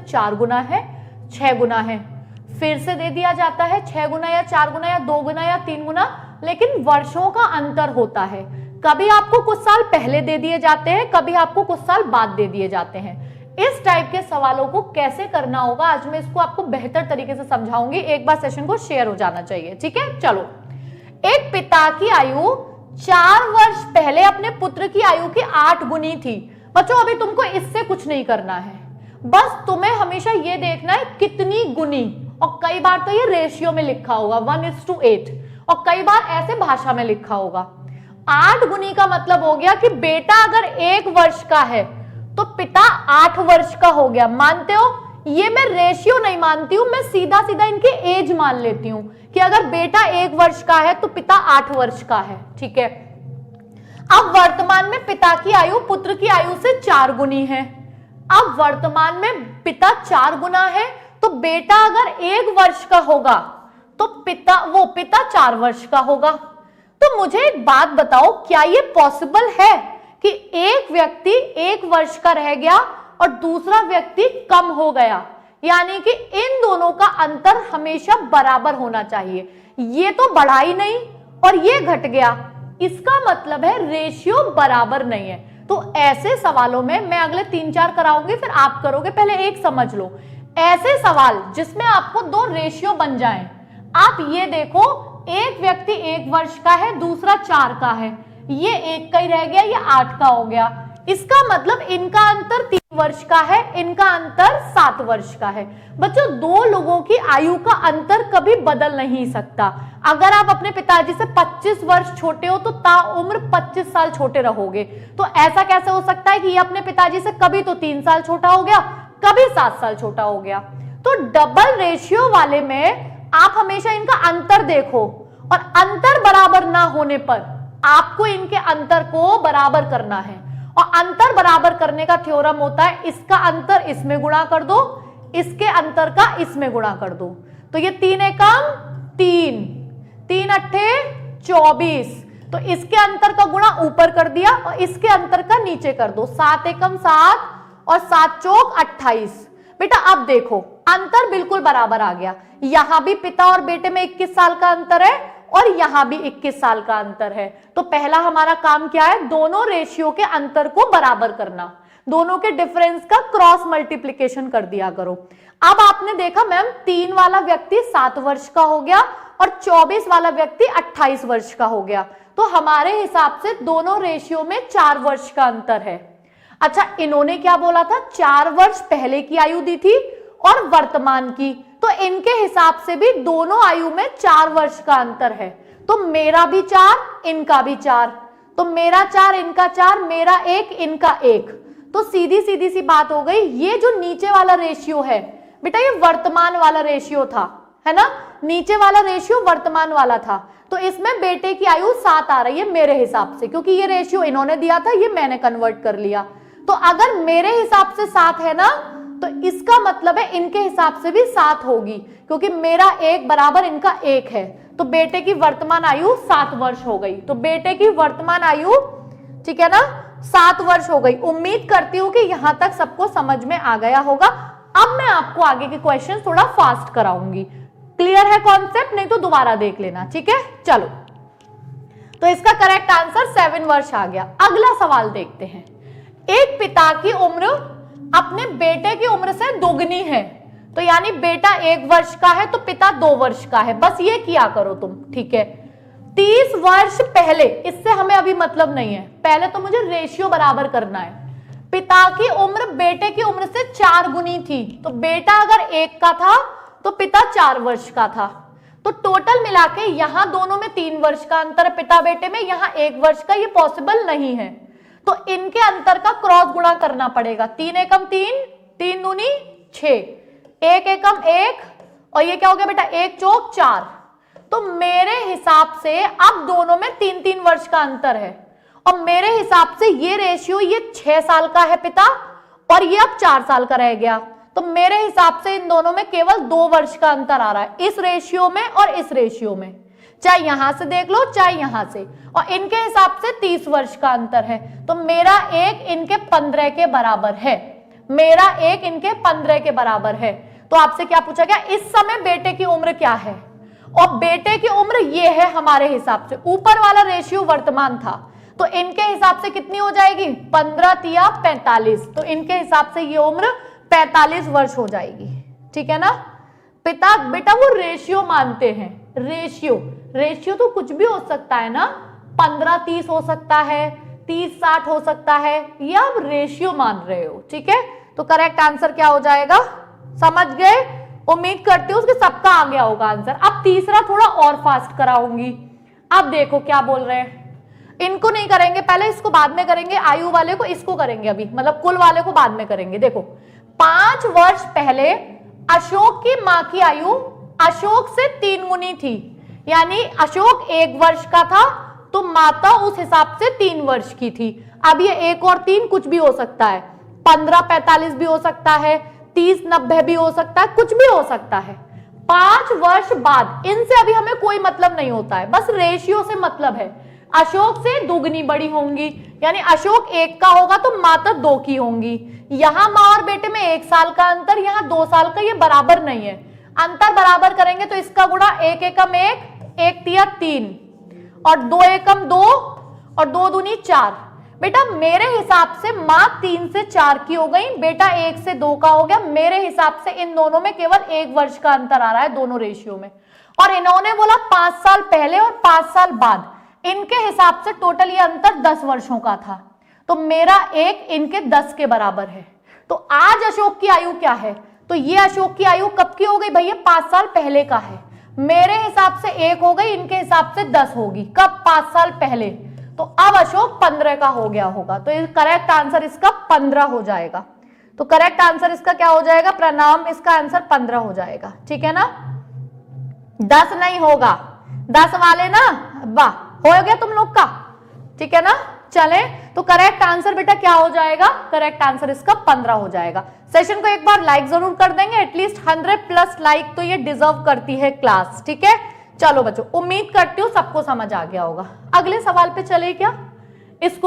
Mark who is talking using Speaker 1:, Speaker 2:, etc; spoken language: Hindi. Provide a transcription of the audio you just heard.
Speaker 1: 4 गुना है, 6 गुना है। फिर से दे दिया जाता है 6 गुना या 4 गुना या 2 गुना या 3 गुना, लेकिन वर्षों का अंतर होता है। कभी आपको कुछ साल पहले दे दिए जाते हैं, कभी आपको कुछ साल बाद दे दिए जाते हैं। इस टाइप के सवालों को कैसे करना होगा आज मैं इसको आपको बेहतर तरीके से समझाऊंगी। एक बार सेशन को शेयर हो जाना चाहिए, ठीक है। चलो, एक पिता की आयु 4 वर्ष पहले अपने पुत्र की आयु की 8 गुनी थी। बच्चों अभी तुमको इससे कुछ नहीं करना है, बस तुम्हें हमेशा ये देखना है कितनी गुनी, और कई बार तो ये रेशियो में लिखा होगा 1:8, और कई बार ऐसे भाषा में लिखा होगा। 8 गुनी का मतलब हो गया कि बेटा अगर 1 वर्ष का है तो पिता 8 वर्ष का हो गया। मानते हो? ये मैं रेशियो नहीं मानती हूं, मैं सीधा सीधा इनकी एज मान लेती हूं कि अगर बेटा 1 वर्ष का है तो पिता 8 वर्ष का है, ठीक है। अब वर्तमान में पिता की आयु पुत्र की आयु से 4 गुनी है। अब वर्तमान में पिता 4 गुना है, तो बेटा अगर 1 वर्ष का होगा तो पिता 4 वर्ष का होगा। तो मुझे एक बात बताओ, क्या ये पॉसिबल है कि एक व्यक्ति 1 वर्ष का रह गया और दूसरा व्यक्ति कम हो गया? यानी कि इन दोनों का अंतर हमेशा बराबर होना चाहिए। ये तो बढ़ा ही नहीं और ये घट गया, इसका मतलब है रेशियो बराबर नहीं है। तो ऐसे सवालों में मैं अगले 3-4 कराऊंगी, फिर आप करोगे। पहले एक समझ लो, ऐसे सवाल जिसमें आपको 2 रेशियो बन जाएं। आप ये देखो, एक व्यक्ति 1 वर्ष का है, दूसरा 4 का है, ये 1 का ही रह गया, ये 8 का हो गया। इसका मतलब इनका अंतर 3 वर्ष का है, इनका अंतर 7 वर्ष का है। बच्चों 2 लोगों की आयु का अंतर कभी बदल नहीं सकता। अगर आप अपने पिताजी से 25 वर्ष छोटे हो तो ताउम्र 25 साल छोटे रहोगे। तो ऐसा कैसे हो सकता है कि ये अपने पिताजी से कभी तो 3 साल छोटा हो गया, कभी 7 साल छोटा हो गया। तो डबल रेशियो वाले में आप हमेशा इनका अंतर देखो, और अंतर बराबर ना होने पर आपको इनके अंतर को बराबर करना है। और अंतर बराबर करने का थ्योरम होता है, इसका अंतर इसमें गुणा कर दो, इसके अंतर का इसमें गुणा कर दो। तो ये 3 एकम 3, 3 अट्ठे 24, तो इसके अंतर का गुणा ऊपर कर दिया और इसके अंतर का नीचे कर दो। 7 एकम 7 और 7 चौक 28। बेटा अब देखो, अंतर बिल्कुल बराबर आ गया। यहां भी पिता और बेटे में 21 साल का अंतर है और यहां भी 21 साल का अंतर है। तो पहला हमारा काम क्या है? दोनों रेशियो के अंतर को बराबर करना, दोनों के डिफरेंस का क्रॉस मल्टीप्लिकेशन कर दिया करो। अब आपने देखा मैम, 3 वाला व्यक्ति 7 वर्ष का हो गया और 24 वाला व्यक्ति 28 वर्ष का हो गया। तो हमारे हिसाब से दोनों रेशियो में 4 वर्ष का अंतर है। अच्छा, इन्होंने क्या बोला था? 4 वर्ष पहले की आयु दी थी और वर्तमान की, तो इनके हिसाब से भी दोनों आयु में 4 वर्ष का अंतर है। तो मेरा भी 4, इनका भी 4, तो मेरा 4, इनका 4, मेरा 1, इनका 1। तो सीधी सीधी सी बात हो गई। ये जो नीचे वाला रेशियो है बेटा, ये वर्तमान वाला रेशियो था, है ना? नीचे वाला रेशियो वर्तमान वाला था। तो इसमें बेटे की आयु 7 आ रही है मेरे हिसाब से, क्योंकि ये रेशियो इन्होंने दिया था, ये मैंने कन्वर्ट कर लिया। तो अगर मेरे हिसाब से 7 है ना, तो इसका मतलब है इनके हिसाब से भी 7 होगी, क्योंकि मेरा 1 बराबर इनका 1 है। तो बेटे की वर्तमान आयु 7 वर्ष हो गई। तो बेटे की वर्तमान आयु, ठीक है ना, 7 वर्ष हो गई। उम्मीद करती हूं कि यहां तक सबको समझ में आ गया होगा। अब मैं आपको आगे के क्वेश्चन थोड़ा फास्ट कराऊंगी। क्लियर है कॉन्सेप्ट? नहीं तो दोबारा देख लेना, ठीक है। चलो, तो इसका करेक्ट आंसर 7 वर्ष आ गया। अगला सवाल देखते हैं। एक पिता की उम्र अपने बेटे की उम्र से दोगुनी है, तो यानी बेटा 1 वर्ष का है तो पिता 2 वर्ष का है। बस ये किया करो तुम, ठीक है। 30 वर्ष पहले, इससे हमें अभी मतलब नहीं है, पहले तो मुझे रेशियो बराबर करना है। पिता की उम्र बेटे की उम्र से 4 गुनी थी, तो बेटा अगर 1 का था तो पिता 4 वर्ष का था। तो टोटल मिला के यहां दोनों में 3 वर्ष का अंतर है पिता बेटे में, यहां 1 वर्ष का, ये पॉसिबल नहीं है। तो इनके अंतर का क्रॉस गुणा करना पड़ेगा। 3 एकम 3, 3 दूनी 6, 1 एकम 1, और ये क्या हो गया बेटा? 1 चौक 4। तो मेरे हिसाब से अब दोनों में 3-3 वर्ष का अंतर है, और मेरे हिसाब से ये रेशियो, ये 6 साल का है पिता और ये अब 4 साल का रह गया। तो मेरे हिसाब से इन दोनों में केवल 2 वर्ष का अंतर आ रहा है, इस रेशियो में और इस रेशियो में। चाहे यहां से देख लो चाहे यहां से, और इनके हिसाब से 30 वर्ष का अंतर है। तो मेरा 1 इनके 15 के बराबर है। मेरा 1 इनके 15 के बराबर है। तो आपसे क्या पूछा गया, इस समय बेटे की उम्र क्या है, और बेटे की उम्र ये है हमारे हिसाब से, ऊपर वाला रेशियो वर्तमान था, तो इनके हिसाब से कितनी हो जाएगी, 15 तिया 45, तो इनके हिसाब से ये उम्र 45 वर्ष हो जाएगी। ठीक है ना। पिता बेटा वो रेशियो मानते हैं, रेशियो तो कुछ भी हो सकता है ना, 15-30 हो सकता है, 30-60 हो सकता है, ये आप रेशियो मान रहे हो। ठीक है, तो करेक्ट आंसर क्या हो जाएगा, समझ गए, उम्मीद करती हूँ उसके सबका आ गया होगा आंसर। अब तीसरा थोड़ा और फास्ट कराऊंगी। अब देखो क्या बोल रहे हैं, इनको नहीं करेंगे, पहले इसको बाद में करेंगे, आयु वाले को इसको करेंगे अभी, मतलब कुल वाले को बाद में करेंगे। देखो 5 वर्ष पहले अशोक की मां की आयु अशोक से 3 गुनी थी, यानी अशोक 1 वर्ष का था तो माता उस हिसाब से 3 वर्ष की थी। अब ये 1 और 3 कुछ भी हो सकता है, 15-45 भी हो सकता है, 30-90 भी हो सकता है, कुछ भी हो सकता है। 5 वर्ष बाद, इनसे अभी हमें कोई मतलब नहीं होता है, बस रेशियो से मतलब है। अशोक से दुगनी बड़ी होंगी, यानी अशोक 1 का होगा तो माता 2 की होंगी। यहां मां और बेटे में 1 साल का अंतर, यहां 2 साल का, ये बराबर नहीं है। अंतर बराबर करेंगे तो इसका गुणा 1 एकम 1, 1 तिया 3 और 2 एकम 2 और 2 दूनी 4। बेटा मेरे हिसाब से मां 3 से 4 की हो गई, बेटा 1 से 2 का हो गया। मेरे हिसाब से इन दोनों में केवल 1 वर्ष का अंतर आ रहा है दोनों रेशियो में। और इन्होंने बोला 5 साल पहले और 5 साल बाद, इनके हिसाब से टोटल ये अंतर 10 वर्षों का था, तो मेरा 1 इनके 10 के बराबर है। तो आज अशोक की आयु क्या है, तो ये अशोक की आयु कब की हो गई भैया, 5 साल पहले का है। मेरे हिसाब से 1 हो गई, इनके हिसाब से 10 होगी, कब, 5 साल पहले। तो अब अशोक 15 का हो गया होगा, तो करेक्ट आंसर इसका 15 हो जाएगा। तो करेक्ट आंसर इसका क्या हो जाएगा, प्रणाम, इसका आंसर 15 हो जाएगा। ठीक है ना, 10 नहीं होगा, 10 वाले ना, वाह हो गया तुम लोग का। ठीक है ना, चले तो करेक्ट आंसर बेटा क्या हो जाएगा, करेक्ट आंसर इसका 15 हो जाएगा। सेशन को एक बार लाइक जरूर कर देंगे, एटलीस्ट 100+ लाइक तो ये डिजर्व करती है क्लास। ठीक है, चलो बच्चों, उम्मीद करती हूँ सबको समझ आ गया होगा। अगले सवाल पे चले क्या, इसको